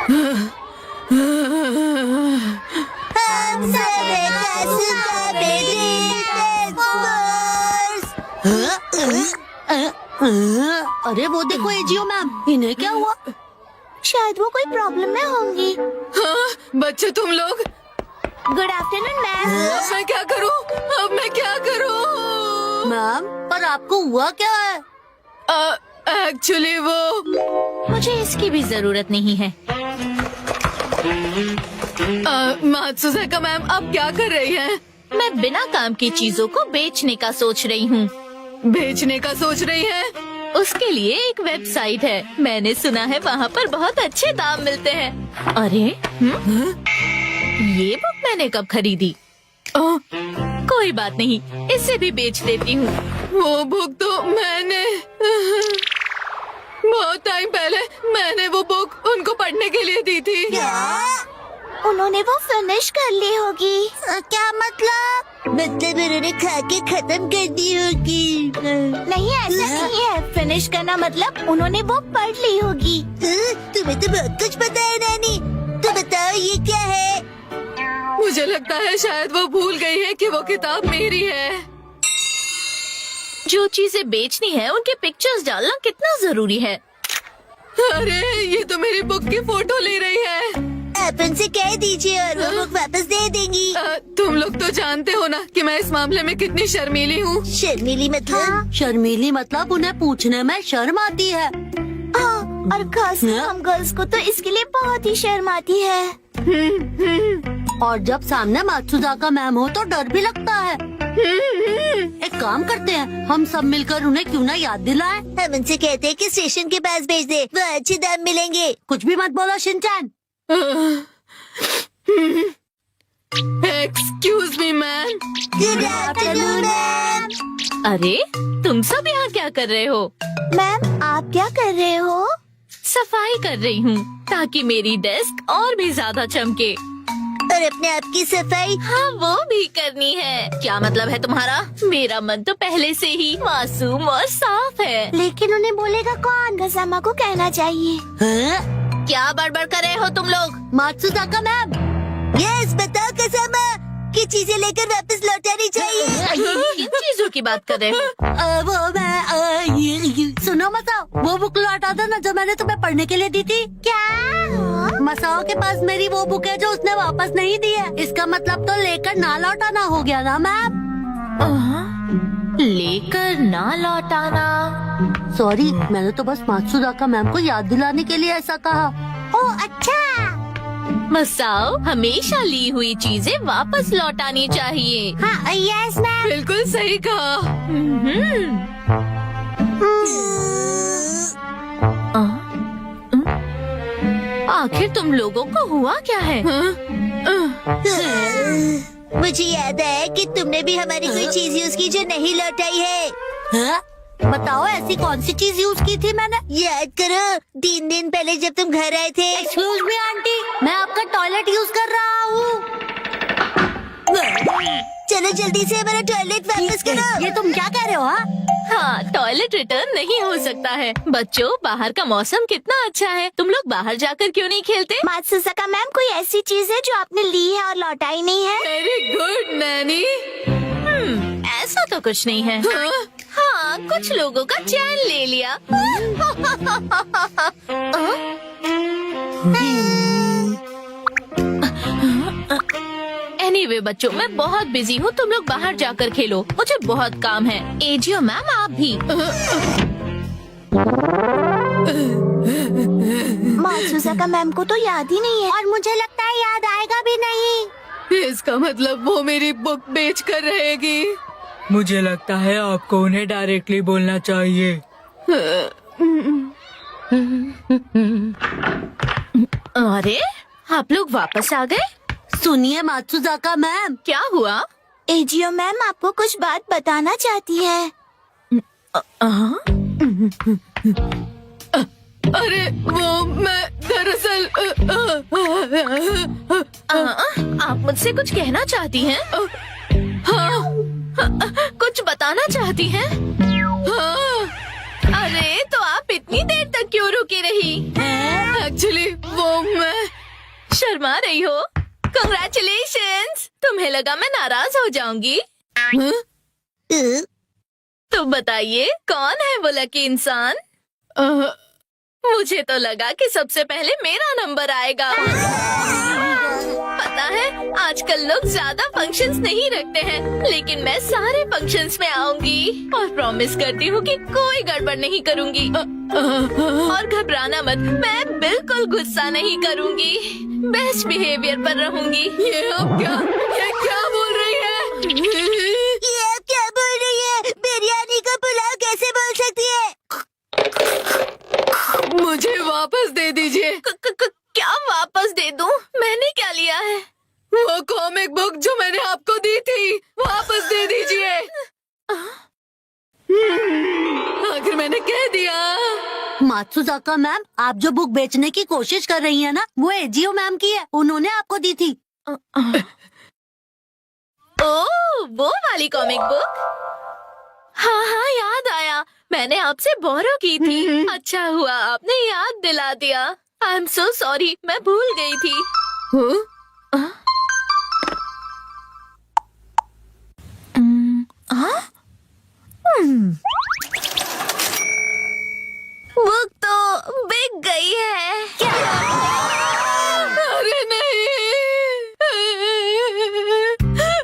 हम सब एक सुपर अरे वो देखो एजीओ मैम, इन्हें क्या हुआ? शायद वो कोई प्रॉब्लम में होंगी। हाँ, बच्चे तुम लोग। Good afternoon ma'am. अब मैं क्या करूँ? अब मैं क्या करूँ? मैम, पर आपको हुआ क्या है? एक्चुअली वो मुझे इसकी भी जरूरत नहीं है। मात्सुज़ाका मैम, आप क्या कर रही हैं? मैं बिना काम की चीजों को बेचने का सोच रही हूँ। बेचने का सोच रही हैं? उसके लिए एक वेबसाइट है, मैंने सुना है वहाँ पर बहुत अच्छे दाम मिलते हैं। अरे ये बुक मैंने कब खरीदी? कोई बात नहीं, इसे भी बेच देती हूँ। वो बुक तो मैंने बहुत टाइम पहले मैंने वो बुक उनको पढ़ने के लिए दी थी। उन्होंने वो फिनिश कर ली होगी। क्या मतलब? उन्होंने खा के खत्म कर दी होगी। नहीं, ऐसा नहीं है। फिनिश करना मतलब उन्होंने वो पढ़ ली होगी। तुम्हें तो बहुत कुछ पता है नानी। तो बताओ ये क्या है? मुझे लगता है शायद वो भूल गई है कि वो किताब मेरी है। जो चीजें बेचनी है उनके पिक्चर्स डालना कितना जरूरी है। अरे ये तो मेरी बुक की फोटो ले रही है। आप उनसे कह दीजिए और वो बुक वापस दे देंगी। तुम लोग तो जानते हो ना कि मैं इस मामले में कितनी शर्मीली हूँ। शर्मीली मतलब? शर्मीली मतलब उन्हें पूछने में शर्म आती है। और खासकर हम गर्ल्स को तो इसके लिए बहुत ही शर्म आती है। और जब सामने मात्सुज़ाका मैम हो तो डर भी लगता है। एक काम करते हैं, हम सब मिलकर उन्हें क्यों ना याद दिलाएं? हम उनसे कहते हैं कि स्टेशन के पास भेज दे, वो अच्छे दाम मिलेंगे। कुछ भी मत बोलो Shinchan. Excuse me ma'am. Good afternoon ma'am. अरे तुम सब यहाँ क्या कर रहे हो? मैम, आप क्या कर रहे हो? सफाई कर रही हूँ ताकि मेरी डेस्क और भी ज्यादा चमके। और अपने आप की सफाई? हाँ, वो भी करनी है। क्या मतलब है तुम्हारा? मेरा मन तो पहले से ही मासूम और साफ है। लेकिन उन्हें बोलेगा कौन? गजामा को कहना चाहिए। क्या बड़बड़ कर रहे हो तुम लोग? मात्सुज़ाका मैम। यस, बताओ गजामा, कि चीजें लेकर वापस लौटानी चाहिए। किन चीजों की बात कर रहे हो? वो मैं सुनो मसाओ, वो बुक लौटा दो ना जो मैंने तुम्हें पढ़ने के लिए दी थी। क्या? मसाओ के पास मेरी वो बुक है जो उसने वापस नहीं दी है। इसका मतलब तो लेकर ना लौटाना हो गया ना मैम? लेकर ना लौटाना। सॉरी, मैंने तो बस मात्सुज़ाका मैम को याद दिलाने के लिए ऐसा कहा। ओह अच्छा। मसाओ, हमेशा ली हुई चीजें वापस लौटानी चाहिए। हाँ, यस मैम। बिल्कुल सही कहा। आखिर तुम लोगों को हुआ क्या है? मुझे याद आया कि तुमने भी हमारी कोई चीज यूज की जो नहीं लौटाई है। बताओ ऐसी कौन सी चीज यूज की थी मैंने? याद करो, 3 दिन पहले जब तुम घर आए थे। एक्सक्यूज मी आंटी, मैं आपका टॉयलेट यूज कर रहा हूँ। चलो जल्दी से हमारा टॉयलेट वापस करो। ये तुम क्या कह रहे हो? हाँ, टॉयलेट रिटर्न नहीं हो सकता है। बच्चों, बाहर का मौसम कितना अच्छा है, तुम लोग बाहर जाकर क्यों नहीं खेलते? मात्सुज़ाका मैम, कोई ऐसी चीज है जो आपने ली है और लौटाई नहीं है? Very good Naini. ऐसा तो कुछ नहीं है। हाँ, कुछ लोगों का चैन ले लिया। एनीवे बच्चों, मैं बहुत बिजी हूँ, तुम लोग बाहर जाकर खेलो, मुझे बहुत काम है। एजियो मैम, आप भी। मात्सुज़ाका मैम को तो याद ही नहीं है, और मुझे लगता है याद आएगा भी नहीं। इसका मतलब वो मेरी बुक बेच कर रहेगी। मुझे लगता है आपको उन्हें डायरेक्टली बोलना चाहिए। अरे, आप लोग वापस आ गए? सुनिए मात्सुज़ाका मैम। क्या हुआ? एजियो मैम आपको कुछ बात बताना चाहती है। अरे वो मैं दरअसल आप मुझसे कुछ कहना चाहती हैं? हाँ, कुछ बताना चाहती हैं? हाँ। अरे तो आप इतनी देर तक क्यों रुकी रही? एक्चुअली वो मैं शर्मा रही हो? कंग्रेचुलेशंस। तुम्हें लगा मैं नाराज हो जाऊंगी? हाँ? तो बताइए कौन है वो लकी इंसान? मुझे तो लगा कि सबसे पहले मेरा नंबर आएगा। पता है आजकल लोग ज्यादा फंक्शंस नहीं रखते हैं, लेकिन मैं सारे फंक्शंस में आऊंगी और प्रॉमिस करती हूँ कि कोई गड़बड़ नहीं करूंगी। और घबराना मत, मैं बिल्कुल गुस्सा नहीं करूंगी, बेस्ट बिहेवियर पर रहूंगी। ये क्या बोल रही है? ये आप क्या बोल रही है? बिरयानी का पुलाव कैसे बोल सकती है? मुझे वापस दे दीजिए। क्या वापस दे दूं? मैंने क्या लिया है? वो कॉमिक बुक जो मैंने आपको दी थी, वापस दे दीजिए। आखिर मैंने कह दिया। मात्सुजाका मैम, आप जो बुक बेचने की कोशिश कर रही हैं ना, वो एजियो मैम की है, उन्होंने आपको दी थी। ओह, वो वाली कॉमिक बुक? हाँ हाँ, याद आया, मैंने आपसे बोरो की थी। अच्छा हुआ आपने याद दिला दिया। आई एम सो सॉरी, मैं भूल गई थी। हाँ? बुक तो बिक गई है। क्या? अरे नहीं,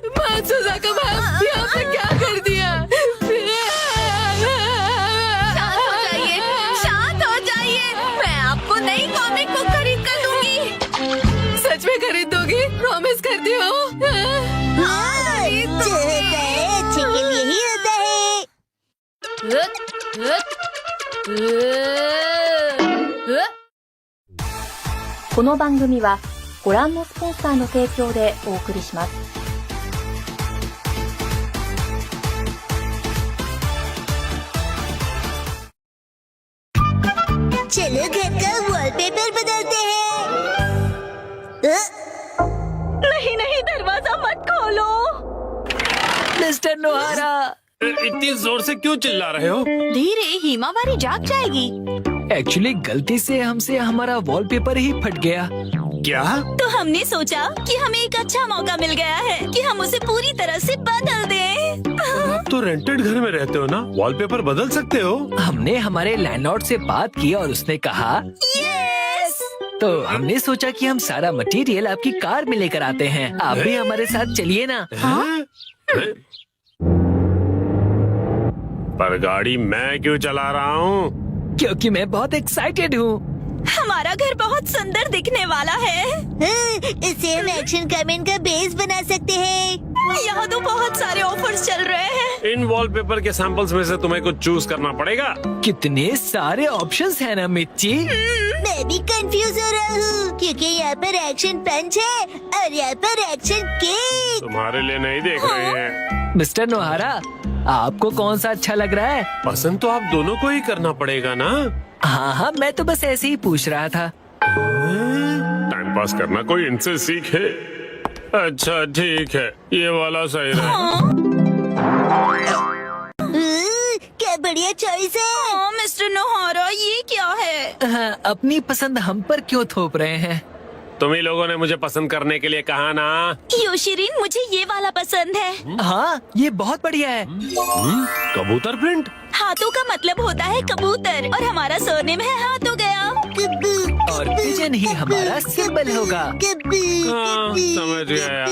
मात्सुजाका मैम, ये आपने क्या कर दिया? शांत हो जाइए, शांत हो जाइए। मैं आपको नई कॉमिक बुक खरीद कर दूंगी। सच में खरीद दोगी? प्रॉमिस करती हो? अच्छे के लिए ही होता है। この番組はご覧のスポンサーの提供でお送りします。चलो घर का वॉलपेपर बदलते हैं। नहीं नहीं, दरवाजा मत खोलो। मिस्टर नोहारा, इतनी जोर से क्यों चिल्ला रहे हो? धीरे, हिमावारी जाग जाएगी। एक्चुअली गलती से हमसे हमारा वॉलपेपर ही फट गया। क्या? तो हमने सोचा कि हमें एक अच्छा मौका मिल गया है कि हम उसे पूरी तरह से बदल दें। आप तो रेंटेड घर में रहते हो ना, वॉलपेपर बदल सकते हो। हमने हमारे लैंडलॉर्ड से बात की और उसने कहा यस। तो हमने सोचा कि हम सारा मटेरियल आपकी कार में लेकर आते हैं। आप भी हमारे साथ चलिए ना। हैं? पर गाड़ी मैं क्यों चला रहा हूँ? क्योंकि मैं बहुत एक्साइटेड हूँ। हमारा घर बहुत सुंदर दिखने वाला है। इसे हम एक्शन कमेंट का बेस बना सकते हैं। यहाँ तो बहुत सारे ऑफर्स चल रहे हैं। इन वॉलपेपर के सैंपल्स में से तुम्हें कुछ चूज करना पड़ेगा। कितने सारे ऑप्शंस हैं ना मिर्ची। मैं भी कंफ्यूज हो रहा हूँ, क्योंकि यहाँ पर एक्शन पंच है और यहाँ पर एक्शन केक। तुम्हारे लिए नहीं देख रहे हैं। मिस्टर नोहारा, आपको कौन सा अच्छा लग रहा है? पसंद तो आप दोनों को ही करना पड़ेगा ना। हाँ हाँ, मैं तो बस ऐसे ही पूछ रहा था। टाइम पास करना कोई इनसे सीखे। अच्छा ठीक है, ये वाला सही रहेगा। क्या बढ़िया चॉइस है। मिस्टर नोहारा, ये क्या है? हाँ, अपनी पसंद हम पर क्यों थोप रहे हैं? तुम ही लोगों ने मुझे पसंद करने के लिए कहा ना। योशिरीन, मुझे ये वाला पसंद है। हाँ, ये बहुत बढ़िया है। कबूतर प्रिंट। हाथों का मतलब होता है कबूतर और हमारा सरनेम है हाथ हो गया। और पिजन ही हमारा सिंबल होगा। हाँ, समझ गया।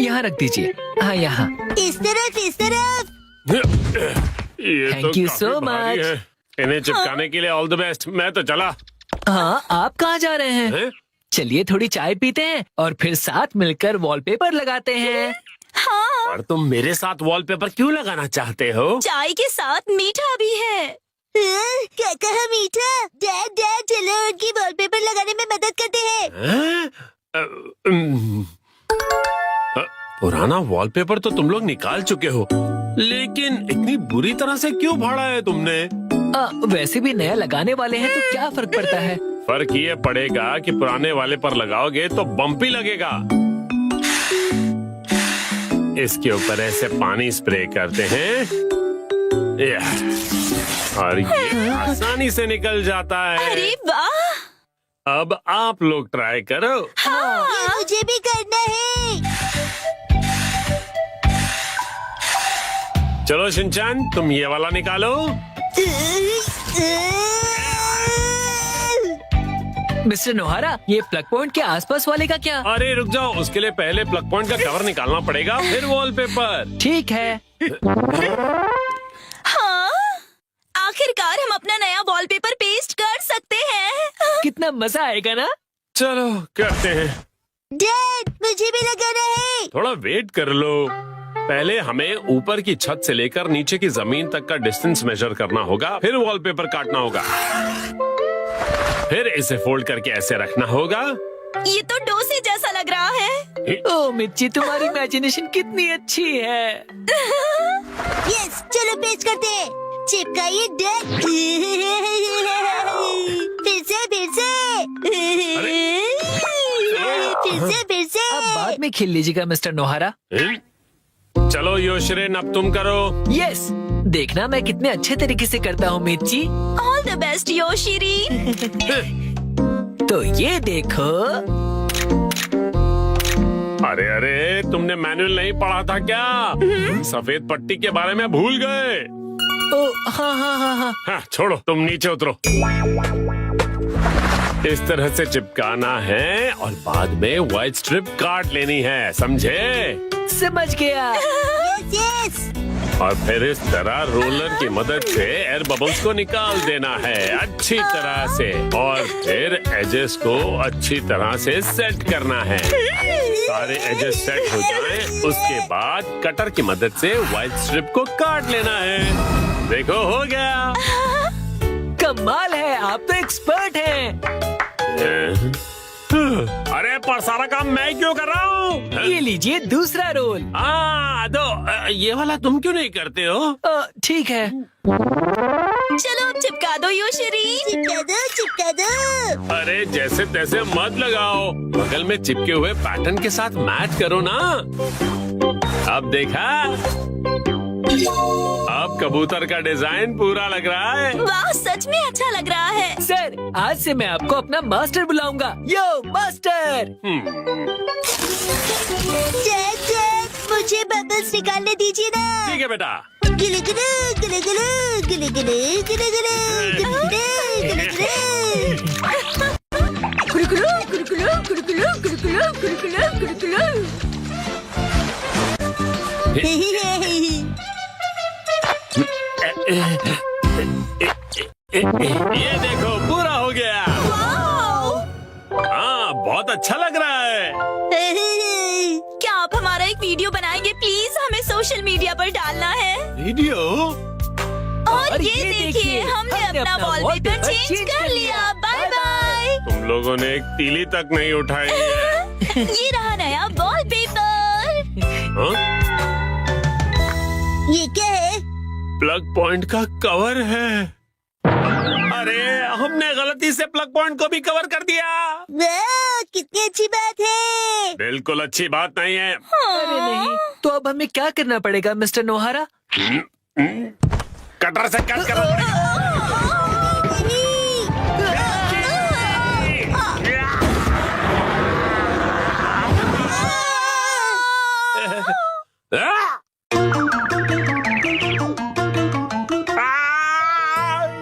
यहाँ रख दीजिए। हाँ, यहाँ। इस तरफ, इस तरफ। ये Thank तो you काफी so भारी much. है। इन्हें चिपकाने के लिए ऑल द बेस्ट। मैं तो चला। हाँ, आप कहाँ जा रहे हैं? हैं? चलिए थोड़ी चाय पीते हैं और फिर साथ मिलकर वॉलपेपर लगाते हैं। हाँ, पर तुम मेरे साथ वॉलपेपर क्यों लगाना चाहते हो? चाय के साथ मीठा भी है। क्या कहा मीठा? डैड डैड, चलो उनकी वॉलपेपर लगाने में मदद करते हैं। हैं? पुराना वॉलपेपर तो तुम लोग निकाल चुके हो, लेकिन इतनी बुरी तरह से क्यों फाड़ा है तुमने? वैसे भी नया लगाने वाले हैं तो क्या फर्क पड़ता है? फर्क ये पड़ेगा कि पुराने वाले पर लगाओगे तो बम्पी लगेगा। इसके ऊपर ऐसे पानी स्प्रे करते हैं। और ये आसानी से निकल जाता है। अरे वाह! अब आप लोग ट्राई करो। ये मुझे भी करना है। चलो शिनचैन, तुम ये वाला निकालो। मिस्टर नोहारा, ये प्लग पॉइंट के आसपास वाले का क्या? अरे रुक जाओ, उसके लिए पहले प्लग पॉइंट का कवर निकालना पड़ेगा, फिर वॉलपेपर। ठीक है। हाँ, आखिरकार हम अपना नया वॉलपेपर पेस्ट कर सकते हैं। कितना मजा आएगा ना? चलो करते हैं। डैड, मुझे भी लगाना है। थोड़ा वेट कर लो। पहले हमें ऊपर की छत से लेकर नीचे की जमीन तक का डिस्टेंस मेजर करना होगा, फिर वॉलपेपर काटना होगा, फिर इसे फोल्ड करके ऐसे रखना होगा। ये तो डोसे जैसा लग रहा है। ओ मिर्ची, तुम्हारी इमेजिनेशन कितनी अच्छी है। यस, चलो पेस्ट करते हैं। चिपकाइए डैड। फिर से। अब बाद में खेल लीजिएगा मिस्टर नोहारा। चलो योशरेन, अब तुम करो। यस, देखना मैं कितने अच्छे तरीके से करता हूँ मिर्ची। ऑल द बेस्ट योशिरी। तो ये देखो। अरे अरे, तुमने मैनुअल नहीं पढ़ा था क्या? सफेद पट्टी के बारे में भूल गए। ओ हाँ हाँ हाँ हाँ। हाँ, छोड़ो, तुम नीचे उतरो। इस तरह से चिपकाना है और बाद में व्हाइट स्ट्रिप काट लेनी है, समझे? समझ गया। यस। और फिर इस तरह रोलर की मदद से एयर बबल्स को निकाल देना है अच्छी तरह से, और फिर एजेस को अच्छी तरह से सेट करना है। सारे एजेस सेट हो जाएं, उसके बाद कटर की मदद से व्हाइट स्ट्रिप को काट लेना है। देखो, हो गया। कमाल है, आप तो एक्सपर्ट हैं। अरे पर सारा काम मैं क्यों कर रहा हूँ? ये लीजिए दूसरा रोल। दो, ये वाला तुम क्यों नहीं करते हो? ठीक है। चलो अब चिपका दो योशिरी। चिपका दो। अरे जैसे तैसे मत लगाओ, बगल में चिपके हुए पैटर्न के साथ मैच करो ना। अब देखा, अब कबूतर का डिजाइन पूरा लग रहा है। वाह, सच में अच्छा लग रहा है। सर, आज से मैं आपको अपना मास्टर बुलाऊंगा। यो मास्टर। डैड, मुझे बबल्स निकालने दीजिए ना। ठीक है बेटा। गिले गिले गिले गिले गिले गिले गिले गिले गिले ये देखो, पूरा हो गया। हाँ, बहुत अच्छा लग रहा है। क्या आप हमारा एक वीडियो बनाएंगे प्लीज? हमें सोशल मीडिया पर डालना है। वीडियो? और ये देखिए, हमने अपना वॉलपेपर चेंज कर लिया। Bye bye. तुम लोगों ने एक तीली तक नहीं उठाई है। ये रहा नया वॉलपेपर। हाँ? ये क्या है? प्लग पॉइंट का कवर है। अरे, हमने गलती से प्लग पॉइंट को भी कवर कर दिया। वाह, कितनी अच्छी बात है। बिल्कुल अच्छी बात नहीं है। अरे नहीं, तो अब हमें क्या करना पड़ेगा मिस्टर नोहारा? कटर से कट करना पड़ेगा।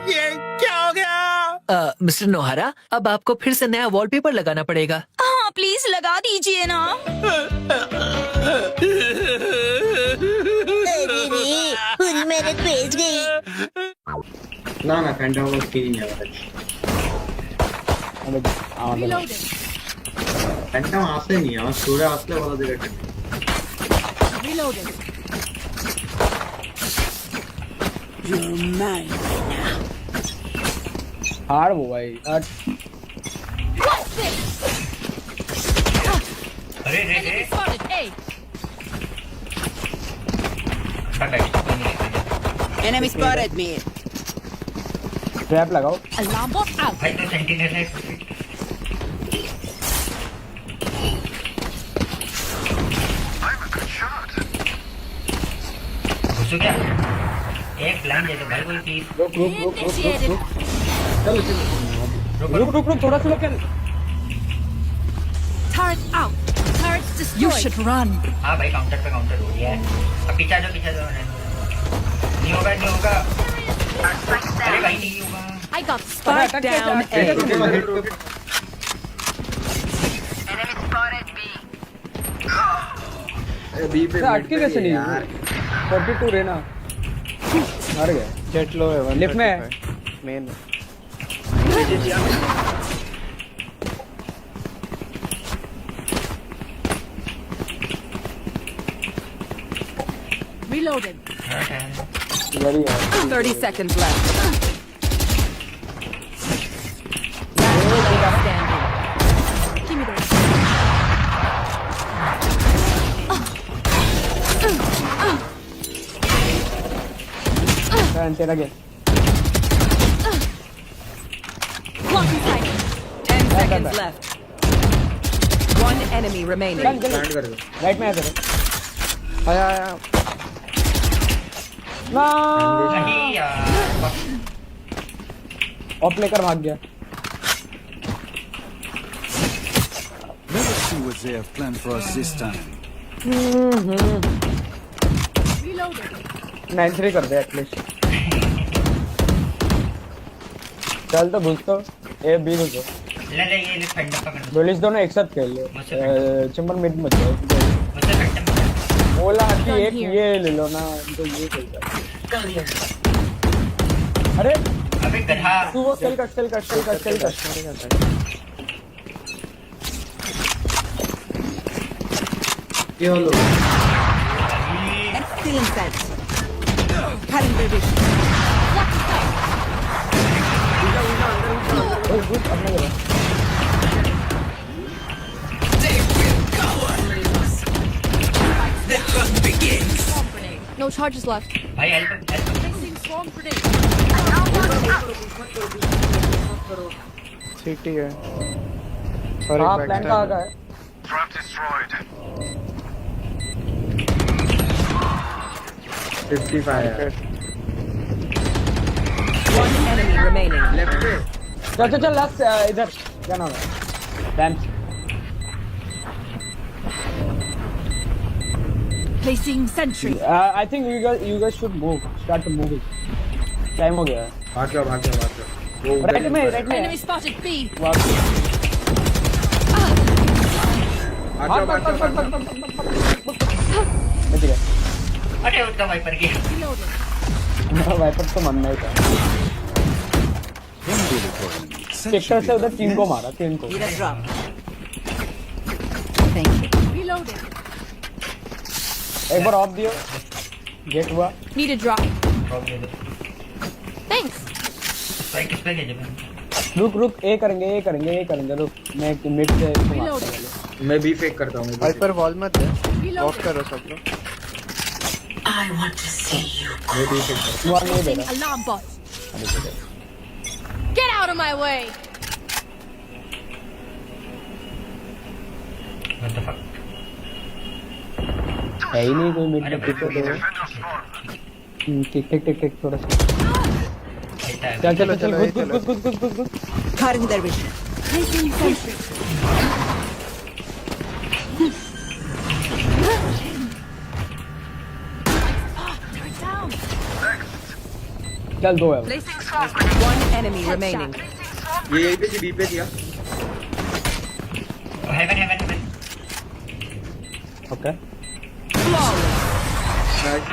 ये क्या हो गया? मिस्टर नोहारा, अब आपको फिर से नया वॉलपेपर लगाना पड़ेगा। हाँ, प्लीज लगा दीजिए ना। अरे रे, पूरी मेहनत बेच गई। না না ফ্যানটা আমার কিনি আমাদের ফ্যানটা আসেনি, আমার স্টোরে আসলে বলা যাবে এটা হারবো ভাই আর Enemy spotted me. ট্র্যাপ লাগাও। Alarm bot out. घुसो क्या? एक लाइन दे दो भाई कोई प्लीज। रुक थोड़ा सा लोग You should run. हाँ भाई काउंटर पे काउंटर हो रही है। अब पीछे आ जाओ नहीं होगा अरे भाई नहीं होगा। I got spike down A. B पे अटके कैसे नहीं यार 42 रहना मर गया। जेट लो है लिफ्ट में मेन Reloading. बढ़िया 30 seconds left. Last player standing. Give me those. तेरा game 10 seconds left. One enemy remaining. Land कर दो राइट में आ तेरे आया ना नहीं यार ऑफ लेकर भाग गया। Let us see what they have planned for us this time. 9-3 कर दे एटलीस्ट। चल तो घुस तो ए बी घुसो ले ये ले फंडा पकड़ गोलिस दोनों एक साथ खेल लो। चंबन मिड मत जाओ मुझसे फंडा बोला कि एक ये ले लो ना तो ये खेलता है। अरे अबे गधा तू वो चल कर ये लो Stealing sense. Cutting their vision. No charges left. भाई हेल्प सिटी है हाँ प्लान कहाँ का है? Trap destroyed. 55 One enemy remaining. Left पे चल लास्ट इधर क्या नाम है dams Placing sentry. I think you guys should move start moving time हो गया है। भाग जाओ राइट में Enemy spotted B. बच गया अरे उसका वाइपर गया वाइपर तो मरना ही था। सेक्टर से उधर 3 को मारा 3 को। Need a drop. Thank you. Reloading. एक बार ऑफ दियो गेट हुआ Need a drop. Thanks. भाई किस पे गए रुक ए करेंगे रुक मैं मिड से इसको मारता हूं। मैं बी फेक करता हूं वाइपर वॉल मत दे ऑफ करो सब लोग। I want to see you. मैं बी फेक करता हूं नहीं दे रहा Alarm bot. Get out of my way. What the fuck है ही नहीं कोई मिड पे तो टिक थोड़ा सा चल घुस Cutting their vision. Placing sentry. चल दो है One enemy remaining. ये यहीं पे बी पे दिया हेवन ओके Flawless. नाइस